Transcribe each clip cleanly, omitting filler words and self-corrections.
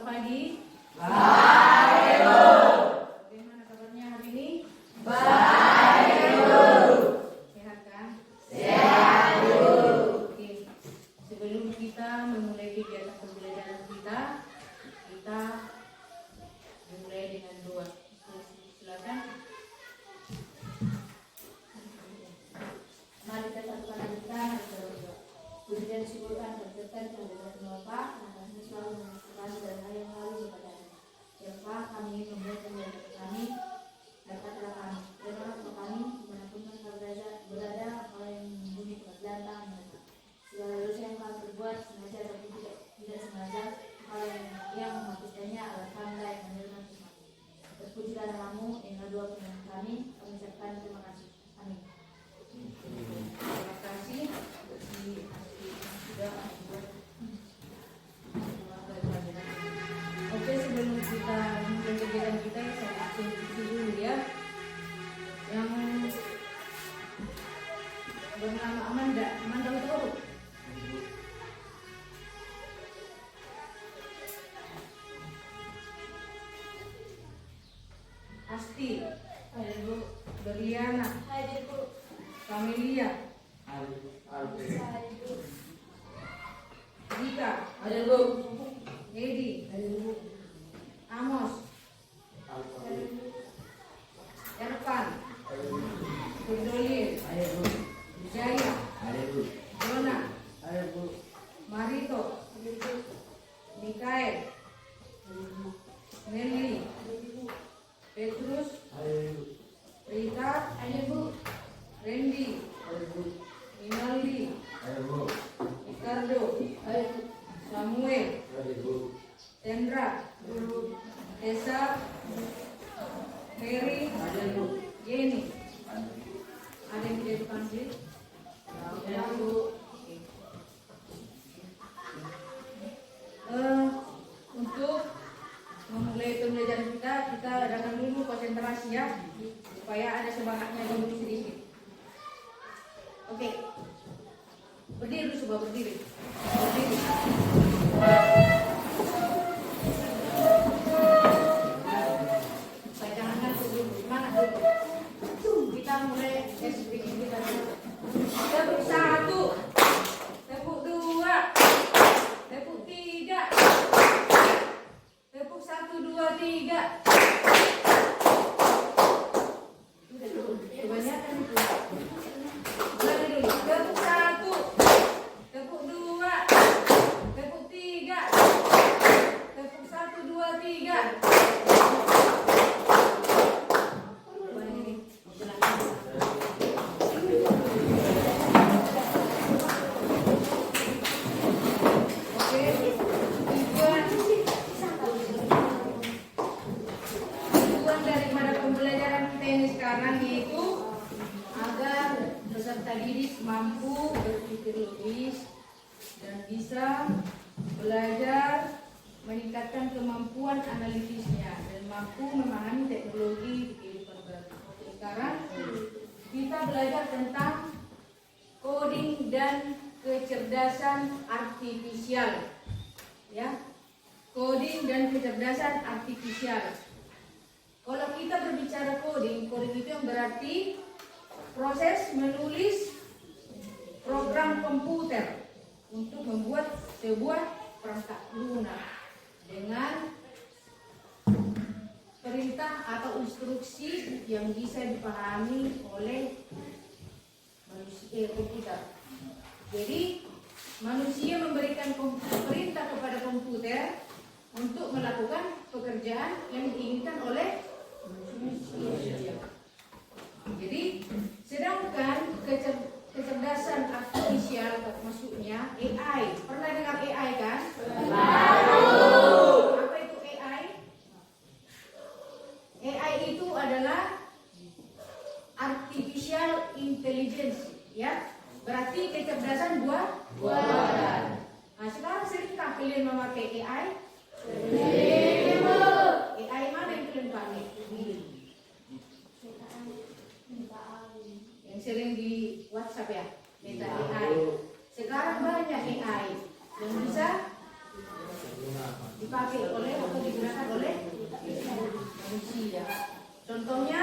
Selamat pagi. Baik, Bu. Bagaimana kabarnya hari ini? Baik, Bu. Sehat kan? Sehat, Bu. Oke. Sebelum kita memulai kegiatan pembelajaran kita mulai dengan doa. Silakan. Mari kita satukan hati kita berdoa. Puji dan syukur kami berserta dengan Bapa, Anak dan selalu mengucapkan dan hal yang lalu kepada ya Pak, kami membuat pembelajaran kami dapatlah kami. Berikanlah kepada kami dimanapun kami berada, apa yang membumi kebetulan tangan mereka. Segala dosa yang kami perbuat sengaja ataupun tidak sengaja, hal yang menghapuskannya adalah kami yang menerima Tuhan. Terpujilah namamu, inilah doa permohonan kami ucapkan terima kasih. Amin. Terima kasih. Sudah membuat Oke, sebelum kita mulai kegiatan kita, saya aktifkan dulu ya. Yang bernama Amanda Utoro. Asti, ada Bu Berliana, Hai Bu. Kamelia, Dika, Ada, Bu. Edi, Amos, Ervan, Berdolir, Ada, Bu. Jaya, Ada, Bu. Jona, Ada, Bu. Marito, Mikael, Nelly, Petrus, Ada, Bu. Rita, Randy, Ada, Bu. Inaldi, Ada, Bu. Ricardo, Samuel, Ada, Bu. Tendra, Tessa, Mary, Ada, Bu. Jenny. Ada yang tidak dipanggil? Ada, Bu. Untuk memulai pembelajaran kita adakan dulu konsentrasi ya, supaya ada semangatnya dulu sedikit. Oke, berdiri dulu, berdiri. Saya jangan ngantuk dulu, semangat dulu. Kita mulai speaking kita dulu. Tepuk 1, tepuk 2, tepuk 3, tepuk 1, 2, 3. Kebanyakan itu. Ulangi dulu. Tepuk 1, tepuk 2, tepuk 3, tepuk 1, 2, 3. Tujuan daripada pembelajaran kita ini sekarang yaitu agar peserta didik mampu berpikir logis dan bisa belajar meningkatkan kemampuan analitisnya dan mampu memahami teknologi di kehidupan baru. Sekarang kita belajar tentang coding dan kecerdasan artifisial. Ya, coding dan kecerdasan artifisial. Kalau kita berbicara coding itu yang berarti proses menulis program komputer untuk membuat sebuah perangkat lunak dengan perintah atau instruksi yang bisa dipahami oleh komputer. Jadi manusia memberikan perintah kepada komputer untuk melakukan pekerjaan yang diinginkan oleh manusia. Jadi sedangkan kecerdasan artifisial maksudnya AI. Pernah dengar AI kan? Apa itu AI? AI itu adalah artificial intelligence, ya. Berarti kecerdasan buatan. Nah, sekarang seringkah kalian memakai AI? AI mana yang kalian pakai? Yang sering di WhatsApp ya, Meta AI. Sekarang banyak AI yang bisa dipakai oleh Ya. Contohnya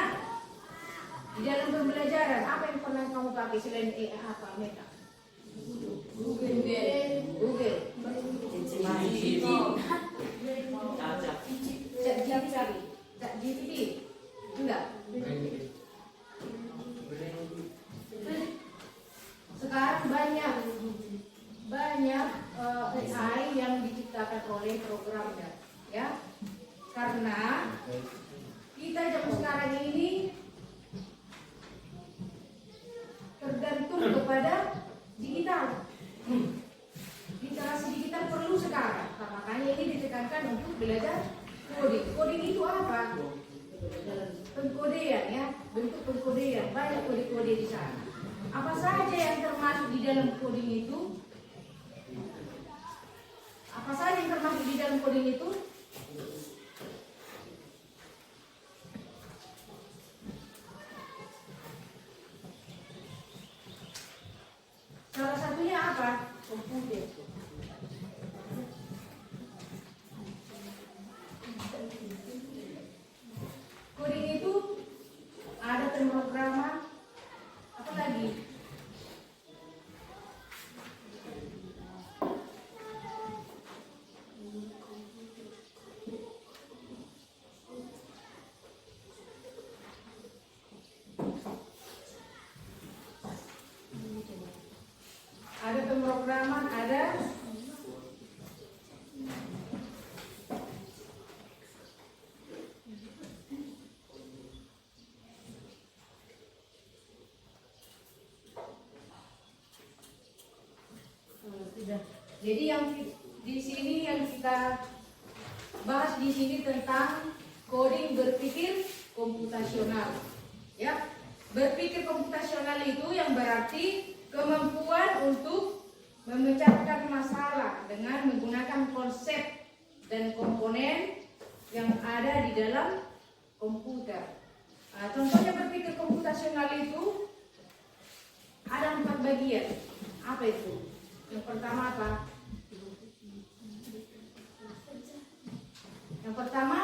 di dalam pembelajaran apa yang pernah kamu pakai selain apa Meta? Google. ChatGPT. Enggak. Sekarang banyak AI yang diciptakan oleh programnya, ya. Karena kita zaman sekarang ini tergantung kepada digital. Literasi digital perlu sekarang. Nah, makanya ini ditekankan untuk belajar coding. Coding itu apa? Pengkodean, ya, bentuk pengkodean. Banyak kode-kode di sana. Apa saja yang termasuk di dalam coding itu? Apa saja yang termasuk di dalam coding itu? Salah satunya apa? Komputer. Coding itu ada pemrograman, apa lagi? Ada pemrograman, ada jadi yang di sini yang kita bahas di sini tentang coding berpikir komputasional. Ya, berpikir komputasional itu yang berarti kemampuan untuk memecahkan masalah dengan menggunakan konsep dan komponen yang ada di dalam komputer. Nah, contohnya berpikir komputasional itu ada 4 bagian. Apa itu? Yang pertama apa? Yang pertama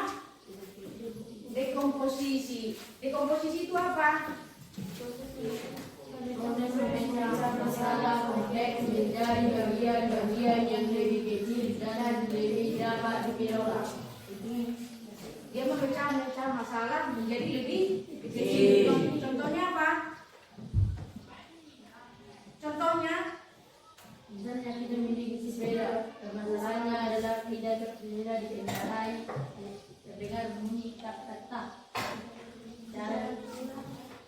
dekomposisi. Dekomposisi itu apa? Memecah masalah kompleks menjadi bagian-bagian yang lebih kecil dan lebih dapat dikelola. Dia memecah masalah menjadi lebih kecil. Contohnya apa? Contohnya, misalnya kita memiliki sepeda, permasalahannya adalah tidak dikendarai terdengar bunyi tak.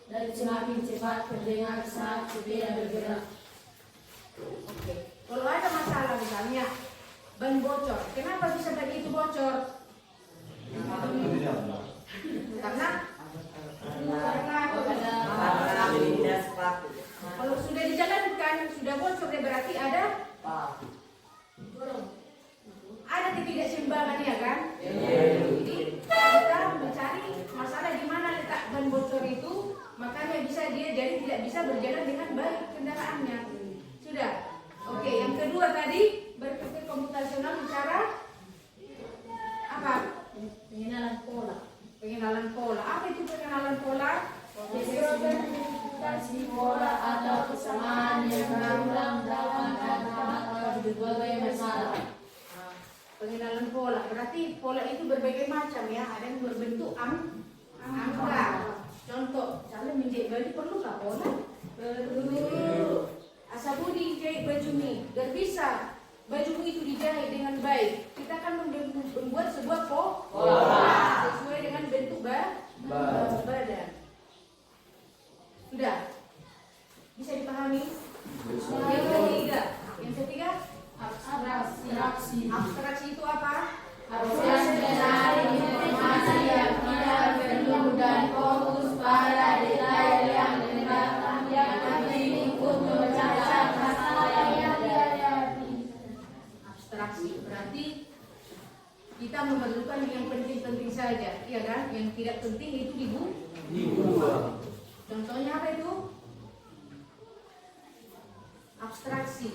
Dan semakin cepat terdengar saat sepeda bergerak. oke. Kalau ada masalah misalnya ban bocor, kenapa bisa ban itu bocor? Karena kalau sudah dijalankan, sudah bocor, berarti ada ketidakseimbangan, ya kan? Jadi kita mencari masalah di mana letak ban bocor itu, makanya bisa dia jadi tidak bisa berjalan dengan baik kendaraannya. Sudah. Oke, yang kedua tadi berpikir komputasional bicara apa? Pengenalan pola. Pengenalan pola. Apa itu pengenalan pola? Deskripsi pola atau kesamaan yang berulang dalam atau berbagai masalah. Pengenalan pola. Berarti pola itu berbagai macam, ya. Ada yang berbentuk angka. Contoh, cara menjahit baju perlukah pola? Perlu. Asabudi jahit baju ini, dan bisa baju itu dijahit dengan baik. Kita akan membuat sebuah pola sesuai dengan bentuk badan. Sudah? Bisa dipahami? Yang ketiga, abstraksi. Abstraksi itu apa? Proses mencari informasi yang tidak perlu dan fokus pada detail yang penting untuk memecahkan masalah yang dihadapi. Abstraksi berarti kita memerlukan yang penting-penting saja, iya kan? Yang tidak penting itu dibuang. Contohnya apa itu? Abstraksi.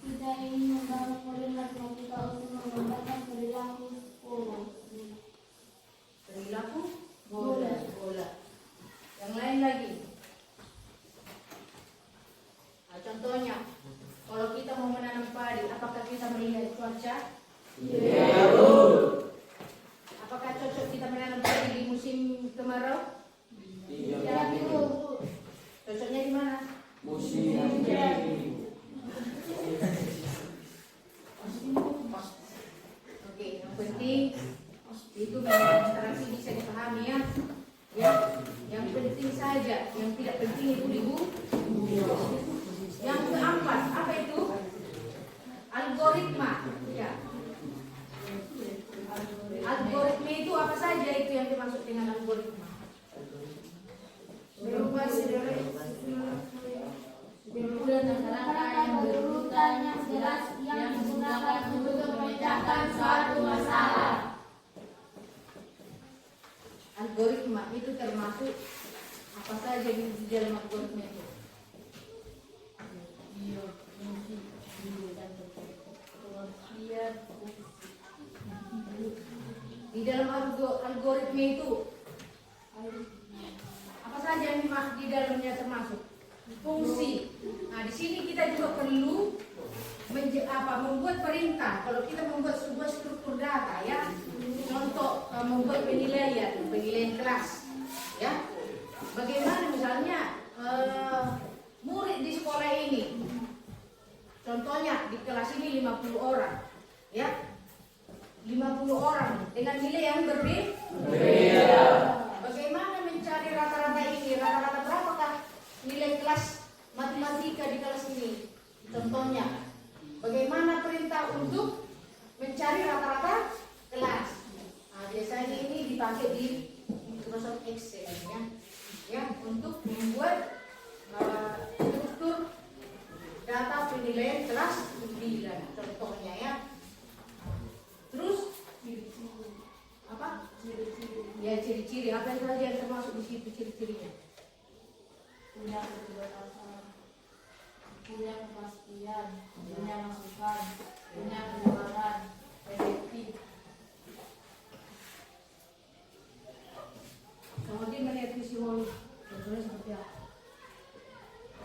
Kita ingin membangun model matematika untuk menggambarkan perilaku pola. Itu memang interaksi bisa dipahami ya. Ya, yang penting saja, yang tidak penting itu ibu. Yang keempat, apa itu? Algoritma. Ya. Algoritma itu apa saja itu yang dimaksud dengan algoritma? Berupa rangka yang berurutan yang jelas yang digunakan untuk memecahkan suatu masalah. Algoritma itu termasuk apa saja di dalam algoritma itu? Di dalam algoritma itu apa saja yang di dalamnya termasuk? Fungsi. Nah, di sini kita juga perlu membuat perintah. Kalau kita membuat sebuah struktur data ya, contoh membuat penilaian kelas, ya. Bagaimana misalnya murid di sekolah ini, contohnya di kelas ini 50 orang, ya. 50 orang dengan nilai yang berbeda. Bagaimana mencari rata-rata ini? Rata-rata berapakah nilai kelas matematika di kelas ini? Contohnya, bagaimana perintah untuk mencari rata-rata kelas? Nah, biasanya ini dipakai di Microsoft Excel ya, untuk membuat struktur data penilaian kelas 9. Contohnya ya. Terus apa? Ya, ciri-ciri apa saja yang termasuk di situ ciri-cirinya? Punya keterbatasan, punya kepastian, punya masukan, punya keluaran, efektif. Kemudian mendefinisikan contohnya seperti apa?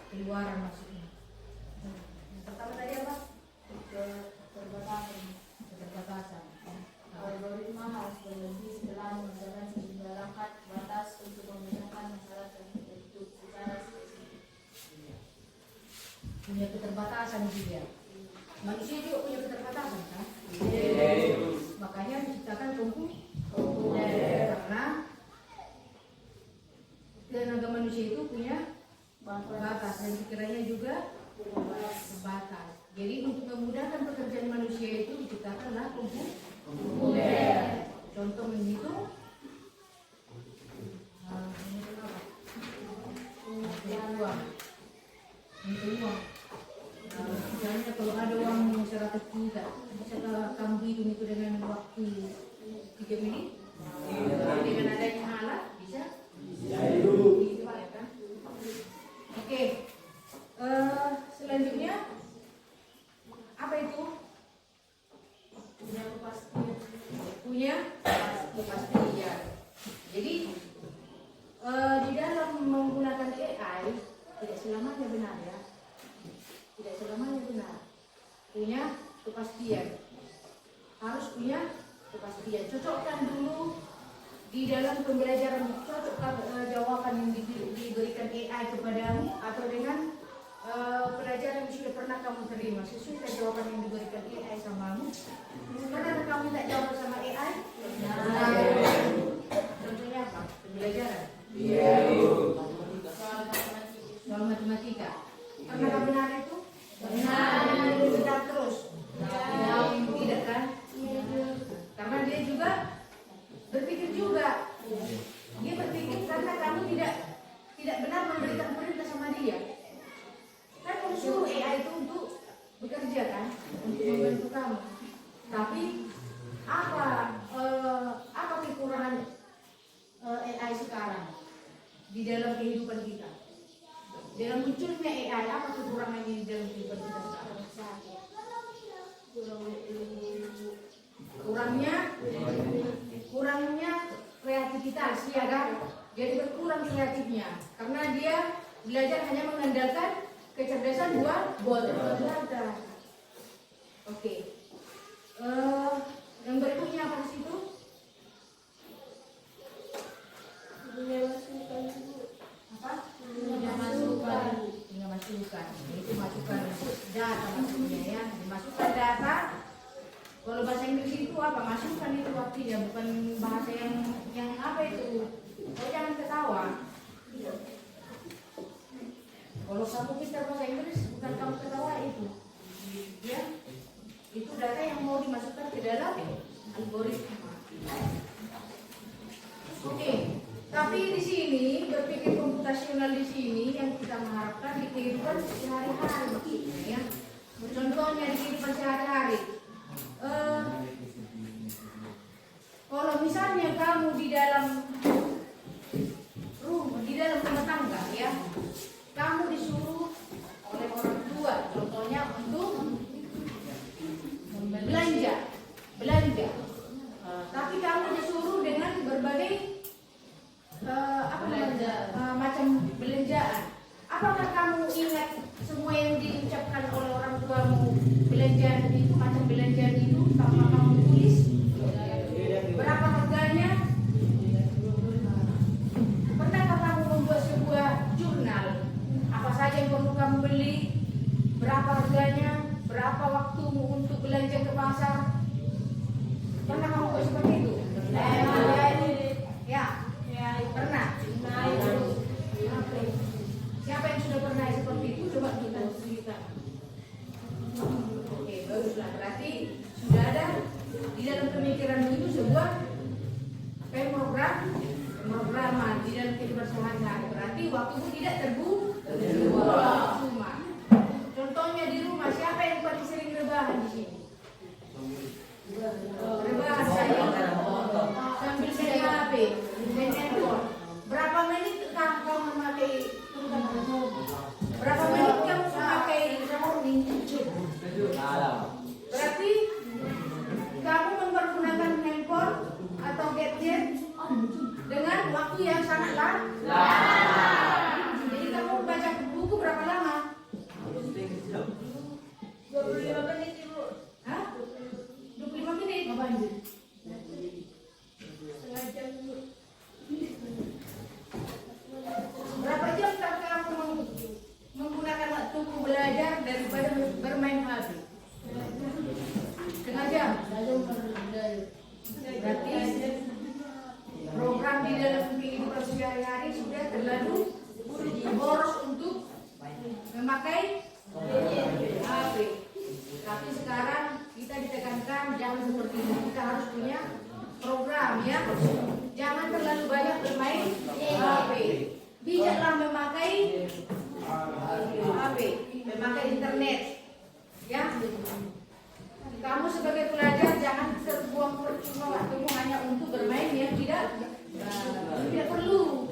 Keluaran maksudnya. Yang pertama tadi apa? Keterbatasan. Keterbatasan. Algoritma harus berhenti setelah mengerjakan sejumlah langkah batas untuk memecahkan masalah tertentu secara spesifik. Punya keterbatasan juga. Manusia juga punya keterbatasan kan? Makanya diciptakan komputer karena tenaga manusia itu punya batas dan pikirannya juga terbatas. Jadi untuk memudahkan pekerjaan manusia itu diciptakanlah komputer. Contoh menghitung, menghitung apa? Uang. Misalnya kalau ada uang 100 juta, bisa kamu hitung itu dengan waktu 3 menit? Dengan adanya alat bisa? Bisa ya kan? Oke. Selanjutnya apa itu? Punya kepastian. Jadi di dalam menggunakan AI tidak selamanya benar ya. Tidak selamanya benar. Punya kepastian. Harus punya kepastian. Cocokkan dulu di dalam pembelajaran, cocokkan jawaban yang diberikan AI kepadamu atau dengan pelajaran yang sudah pernah kamu terima. Sesuaikan jawaban yang diberikan AI samamu. Pernah kamu tak jawab sama AI? Contohnya apa? Pembelajaran. Soal matematika. Pernah benar itu? Benar. Benar terus. Tidak kan? Karena dia juga berpikir juga. Dia berpikir karena kamu tidak benar memberikan perintah sama dia. Kan kamu suruh AI itu untuk bekerja kan, untuk membantu kamu. Tapi apa kekurangan AI sekarang di dalam kehidupan kita? Dalam munculnya AI, apa kekurangannya di dalam kehidupan kita sekarang? Kurangnya kreativitas, ya kan? Jadi berkurang kreatifnya karena dia belajar hanya mengandalkan kecerdasan buat data. Oke. Yang berikutnya apa di situ? Apa? Punya masukan. Itu masukan data maksudnya ya. Dimasukkan data. Kalau bahasa Inggris itu apa? Masukan itu artinya bukan bukan bahasa yang apa itu. Kau jangan ketawa. Kalau kamu pintar bahasa Inggris bukan kamu ketawa itu, ya. Itu data yang mau dimasukkan ke dalam algoritma. Oke, tapi di sini berpikir komputasional di sini yang kita mengharapkan di kehidupan sehari-hari, ya. Contohnya di kehidupan sehari-hari. Kalau misalnya kamu di dalam rumah tangga, ya, kamu disuruh oleh orang tua, contohnya untuk belanja. Tapi kamu disuruh dengan berbagai macam belanjaan. Apakah kamu ingat semua yang diucapkan oleh orang tuamu belanjaan itu, macam belanjaan itu, tanpa kamu tulis? Berapa harganya? Pernahkah kamu membuat sebuah jurnal? Apa saja yang perlu kamu beli? Berapa harganya? Berapa waktumu untuk belanja ke pasar? Pernah kamu buat seperti itu? Ya, pernah. Siapa yang sudah pernah seperti itu? Coba kita cerita. Oke, baguslah. Berarti sudah ada di dalam pemikiran itu sebuah pemrograman di dalam kehidupan sehari-hari. Berarti waktumu tidak terbuang cuma. Contohnya di rumah, siapa yang paling sering rebahan di sini? Rebahan saya sambil main HP, main handphone. Berapa menit kamu memakai? Berapa menit kamu memakai morning? Berarti kamu mempergunakan handphone atau gadget dengan waktu yang sangat lama. Jadi kamu baca buku berapa lama? 25 menit, Ibu. Hah? 25 menit? Setengah jam dulu. Berapa jam kamu menggunakan waktu belajar daripada bermain HP? Setengah jam. Berarti program di dalam kehidupan sehari-hari sudah terlalu boros untuk memakai HP. Tapi sekarang kita ditekankan jangan seperti itu. Kita harus punya program, ya. Jangan terlalu banyak bermain HP. Bijaklah memakai HP, memakai internet, ya. Kamu sebagai pelajar jangan terbuang percuma waktumu hanya untuk bermain yang tidak perlu.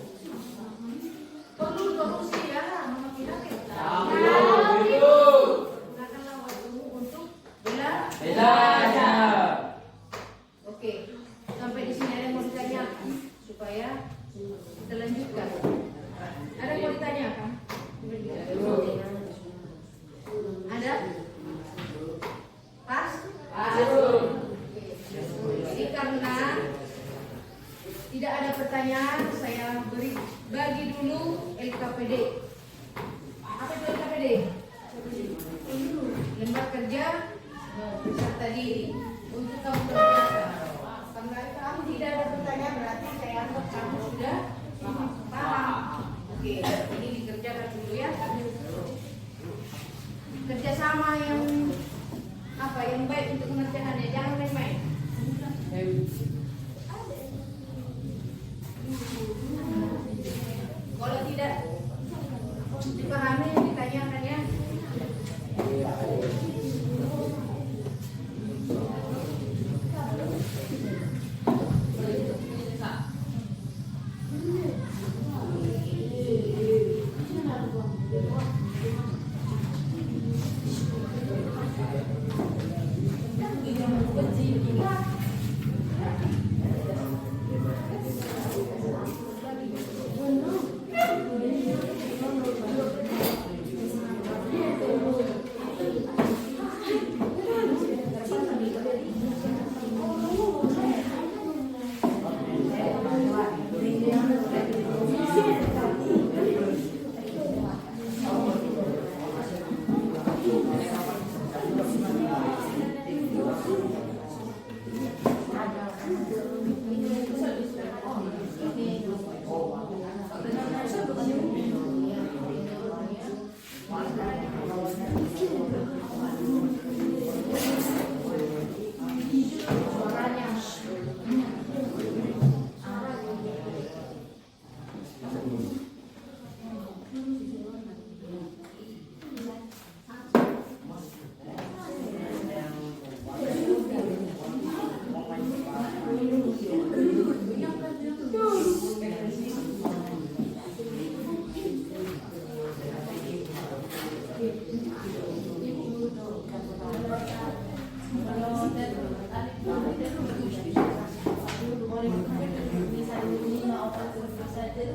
Perlu solusi, ya, memakai HP. Gunakanlah waktumu untuk belajar. Oke, sampai di sini ada yang mau ditanyakan supaya kita lanjutkan. Ada yang mau ditanyakan? Ada? Pas? Jadi karena tidak ada pertanyaan, saya bagi dulu LKPD. Apa itu LKPD? Lembar kerja beserta diri untuk kamu berbiasa. Karena kamu tidak ada pertanyaan, berarti saya anggap kamu sudah paham. Oke, ini dikerjakan dulu, ya. Kerjasama yang baik untuk mengerjakannya, jangan main-main. Kalau tidak dipahami, ditanyakan, ya. bisa dibunyi obat terus saja.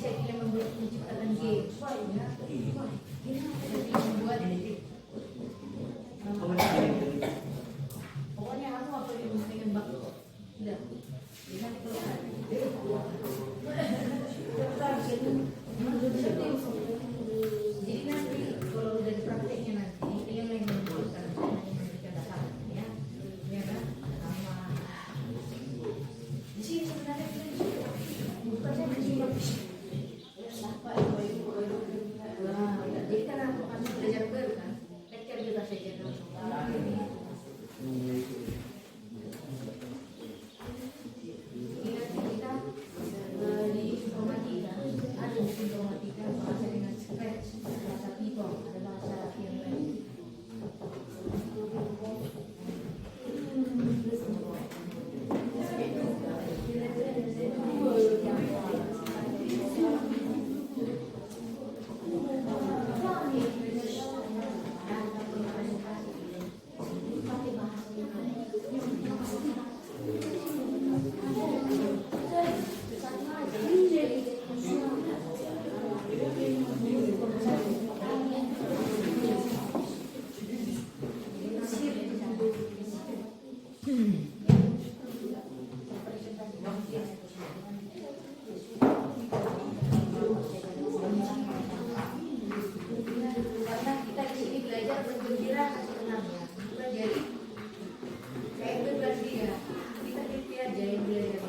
Bisa Pokoknya aku apa yang pengen bak. Udah. Jadi nanti kalau udah diprakteknya nanti yang lain menentukan ya, ya kan? Sama di sini sebenarnya bukan saya cuma jadi kan aku kan belajar baru kan, lecture juga saja di informatika ada di informatika bahasa dengan scratch, bahasa Python, ada bahasa yang lain. Karena kita di sini belajar bergembira sebenarnya, bukan jadi kayak berbagi ya. Kita happy aja yang belajar.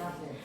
Gracias.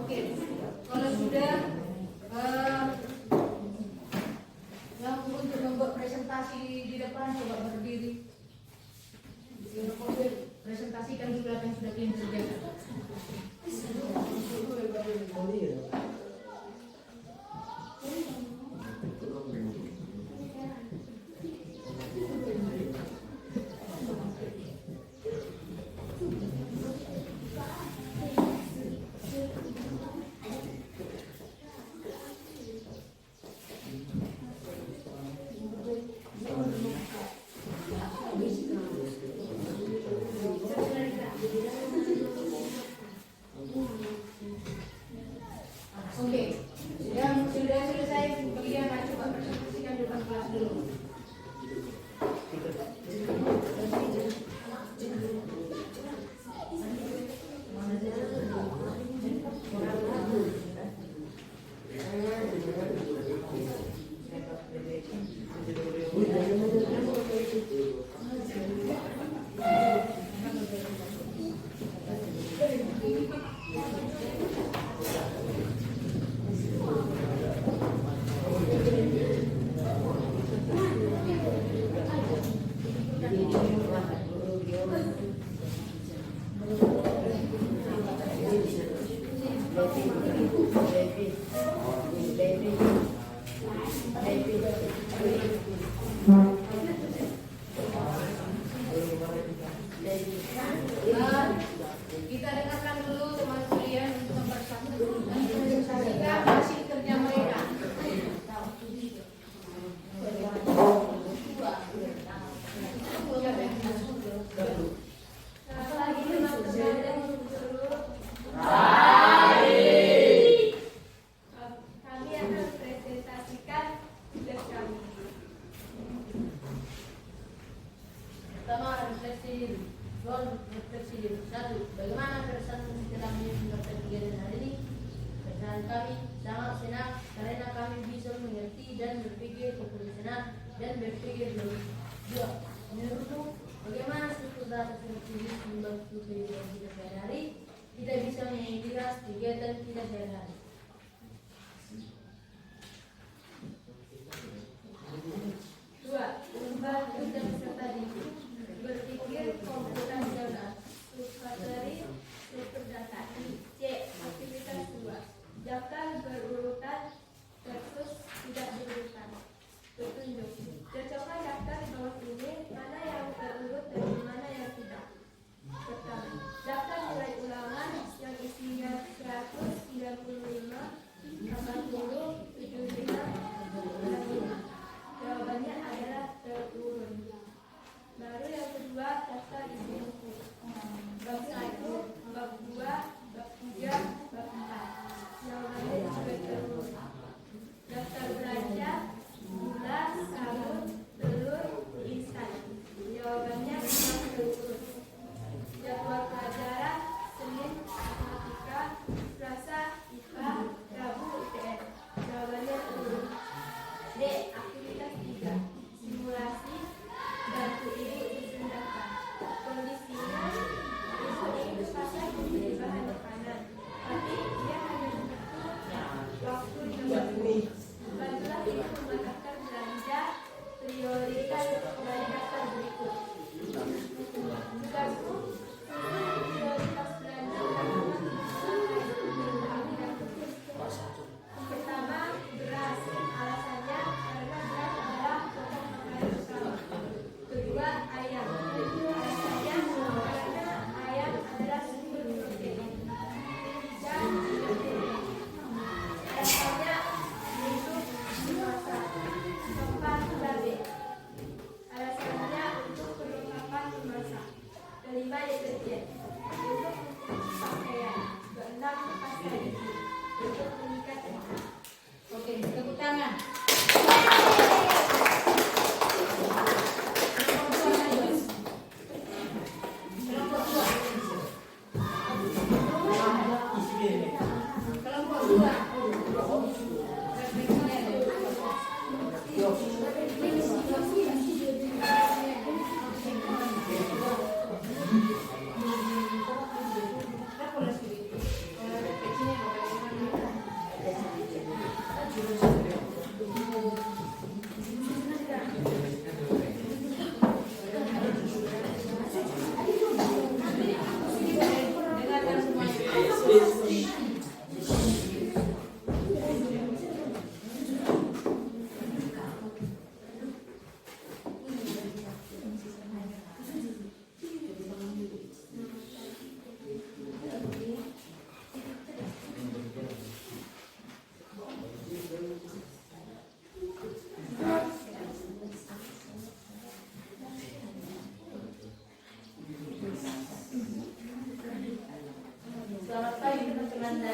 Oke, kalau sudah yang untuk membuat presentasi di depan coba berdiri. Presentasikan dulu apa yang sudah kalian kerjakan. Oke, yang sudah selesai kalian coba presentasikan di depan kelas dulu. Kita dengarkan dulu teman kalian untuk nomor 1 dan presentasikan hasil kerja mereka. Kami akan presentasikan tugas kami. Pertama, refleksi diri. Refleksi diri. 1. Bagaimana keresahan setelah mendengarkan kegiatan hari ini? Keresahan kami sangat senang karena kami bisa mengerti dan berpikir profesional dan berpikir logis. 2. Menurutmu, bagaimana struktur data seperti ini membantu kehidupan kita sehari-hari? Kita bisa mengiras kegiatan kita sehari-hari. 2. Membantu dan peserta didik berpikir komputasional. Suprateri struktur data. C. Aktivitas 2. Daftar berurutan versus tidak berurutan. Petunjuk. Cocokkan daftar di bawah ini mana yang terurut dan mana yang tidak. Pertama, daftar nilai ulangan yang isinya 195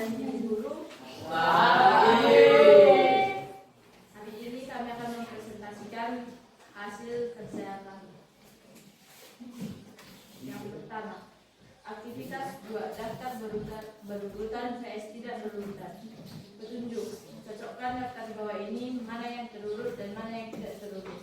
Jadi guru. Hari ini kami akan mempresentasikan hasil kerja kami. Yang pertama, aktivitas 2, daftar berurutan vs tidak berurutan. Petunjuk, cocokkan daftar di bawah ini mana yang terurut dan mana yang tidak terurut.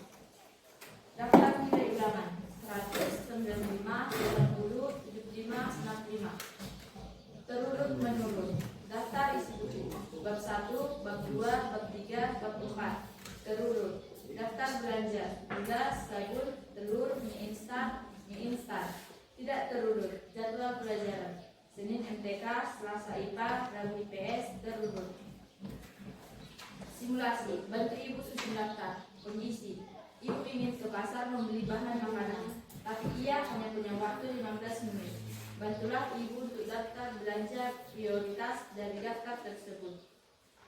Daftar nilai ulangan 195, 80, 75, 65. Terurut menurut. Daftar isi buku bab 1, bab 2, bab 3, bab 4. Terurut. Daftar belanja gula, sabun, telur, mie instan. Tidak terurut. Jadwal pelajaran Senin MTK, Selasa IPA, Rabu IPS. Terurut. Simulasi. Bantu ibu susun daftar. Kondisi: ibu ingin ke pasar membeli bahan makanan, tapi ia hanya punya waktu 15 menit. Bantulah ibu untuk daftar belanja prioritas dari daftar tersebut.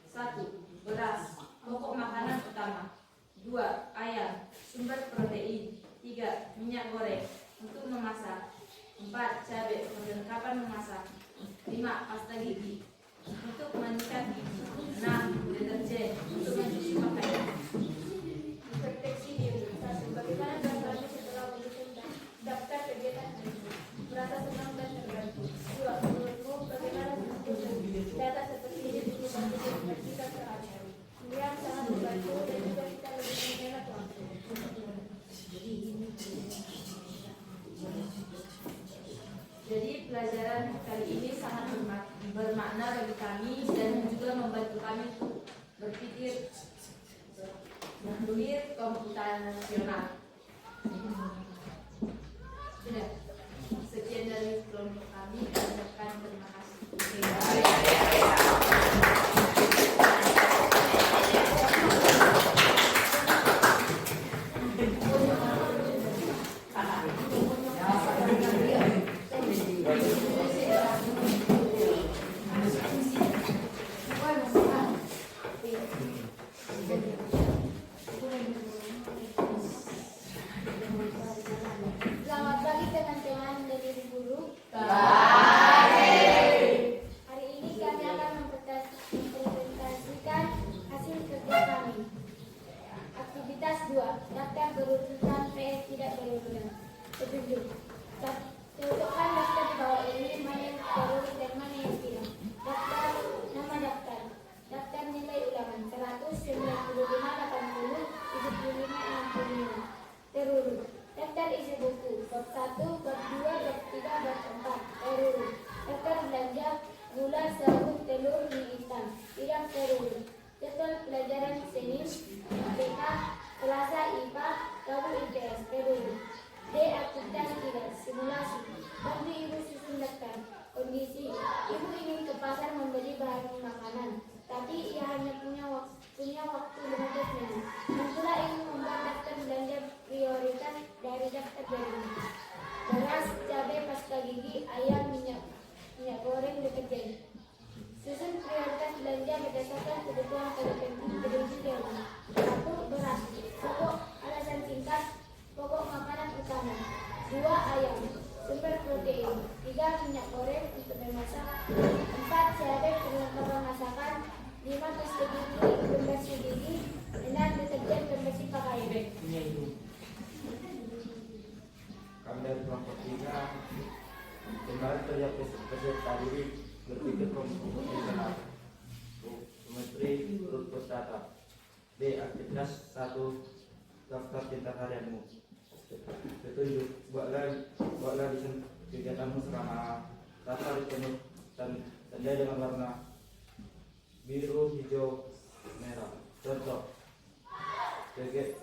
1. Beras, pokok makanan utama. 2. Ayam, sumber protein. 3. Minyak goreng untuk memasak. 4. Cabai, perlengkapan memasak. 5. Pasta gigi untuk menyikat gigi. 6. Deterjen untuk mencuci pakaian. Deteksi diri. 1. Bagaimana perasaanmu setelah menyusun daftar kegiatan hari ini? Merasa senang dan terbantu. 2. Menurutmu bagaimana menyusun data seperti ini untuk membantu kita sehari-hari? 9. Sangat membantu dan juga kita lebih menghemat waktu. Jadi pelajaran kali ini sangat bermakna bagi kami dan juga membantu kami untuk berpikir berpikir komputasional. Sudah. Sekian dari kelompok kami. Ucapkan terima kasih. Selamat pagi teman-teman dari Ibu Guru. Hari ini kami akan mempresentasikan hasil kerja kami. Aktivitas 2, daftar berurutan vs tidak berurutan. Petunjuk, cocokkan daftar di bawah ini mana yang terurut dan mana yang tidak. Daftar nama daftar. Daftar nilai ulangan 100, 95, 80, 75, 65. Terurut. Daftar isi buku bab 1, bab 2, bab 3, bab 4. Terurut. Daftar belanja gula, sabun, telur, mie instan. Tidak terurut. Jadwal pelajaran Senin MTK, Selasa IPA, Rabu IPS. Terurut. D. Aktivitas 3, simulasi. Bantu ibu susun daftar. Kondisi: ibu ingin ke pasar membeli bahan makanan, tapi ia hanya punya waktu 15 menit. Bantulah ibu membuat daftar belanja prioritas dari daftar berikut: beras, cabai, pasta gigi, ayam, minyak goreng, deterjen. Susun prioritas belanja berdasarkan kebutuhan paling penting berdiri dari 1. Beras, pokok alasan singkat, pokok makanan utama. 2. Ayam, sumber protein. 3. Minyak goreng untuk memasak. 4. Cabai, perlengkapan masakan. 5. Pasta gigi, pembersih gigi. 6. Deterjen, pembersih pakaian. Kami dari kelompok 3 kemarin kerja peserta didik berpikir komputasional. Menteri urut data. B. Aktivitas 1, daftar pintar harianmu. Petunjuk, buatlah desain kegiatanmu selama daftar penuh dan tanda dengan warna biru, hijau, merah. Contoh kegiatan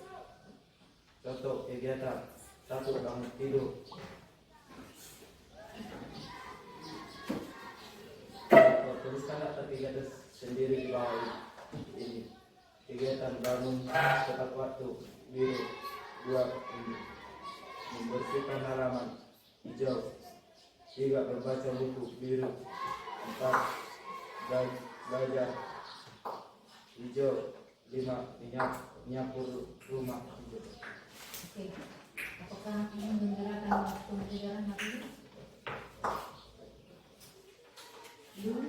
1. Bangun tidur. Tuliskan daftar kegiatan sendiri di bawah ini. Kegiatan bangun tepat waktu biru. 2. Membersihkan halaman hijau. 3. Membaca buku biru. 4. Belajar hijau. 5. Menyapu rumah hijau. Oke. Apakah ingin mendengarkan pembelajaran hari ini? Belum.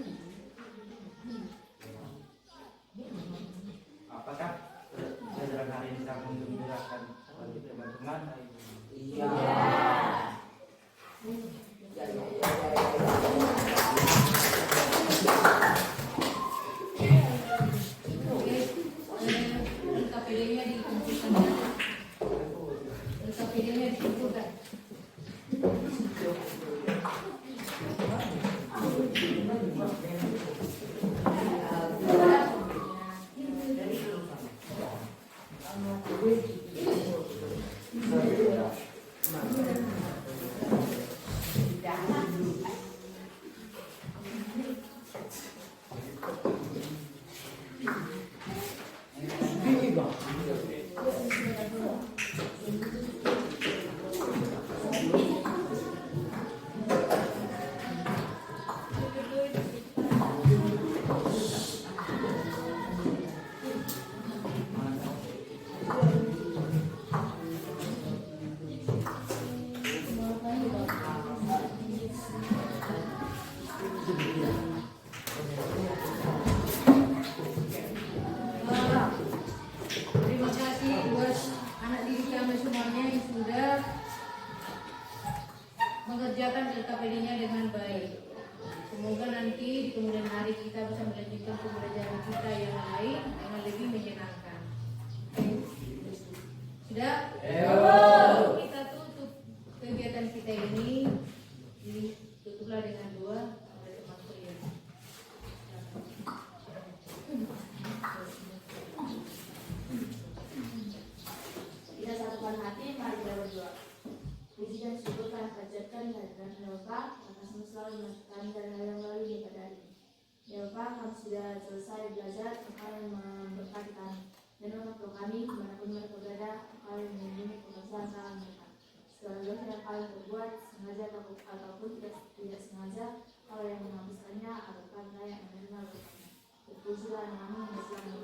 Terima kasih buat anak didik kami semuanya yang sudah mengerjakan LKPD-nya dengan baik. Semoga nanti di kemudian hari kita bisa melanjutkan pembelajaran kita yang lain dengan lebih menyenangkan. Sudah? Kita tutup kegiatan kita ini. Ditutuplah dengan doa oleh teman kuliah. Kita satukan hati, mari kita berdoa. Puji dan syukur kami panjatkan kehadiran Bapak atas selalu memasukkan dan yang lalu di pada hari ini. Ya Bapak, kami sudah selesai belajar, Engkau yang memberkati kami dan membantu kami dimanapun mereka berada, Engkau yang melindungi pekerjaan mereka. Segala dosa yang kami berbuat, sengaja ataupun tidak sengaja, Engkau yang menghapuskannya, agar kami layak menerima berkat. Terpujilah namamu yang selalu